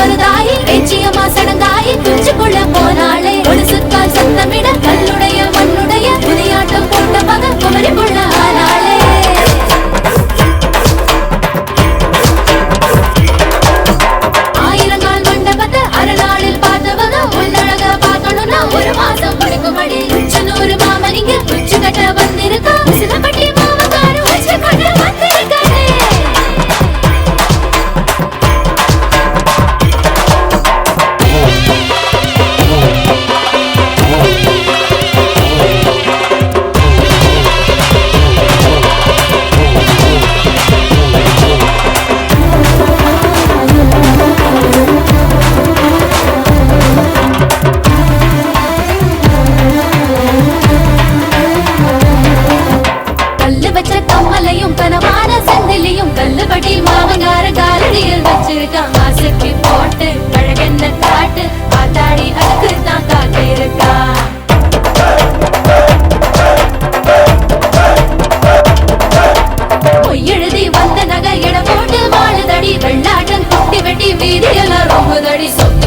மருதாயி பேச்சியம்மா சடங்காயி குஞ்சுக்குள்ள போனாளே ஒரு சுத்தால் சத்தமிட கல்லுடைய மண்ணுடைய புதியாட்டம் போட்ட மகன் குமரி புள்ள ஆனாளே. ஆயிரங்கால் மண்டபத்தை அரைநாளில் பார்த்தவங்க உள்ளழக பார்க்கணும்னா ஒரு மாசம் கொடுக்கும்படி உச்சனூர் மாமன் இங்க உச்சு கட்ட வந்திருக்கா. சிதப்பட்டி மாமக்காரு உச்சு கட்ட வந்திருக்காரு. கனவான சந்திலையும் கல்லுபடி மாமங்கார காலடியில் வச்சிருக்கான். ஆசைக்கு போட்டு அழகென்ன காட்டு ஆத்தாடி அதுக்கு தான் காத்து இருக்கா. பொய்யெழுதி வந்த நகை எடை போட்டு வாழுதடி வெள்ளாட்டம் குட்டி வெட்டி வீதியெல்லாம் ரொம்புதடி. சொத்து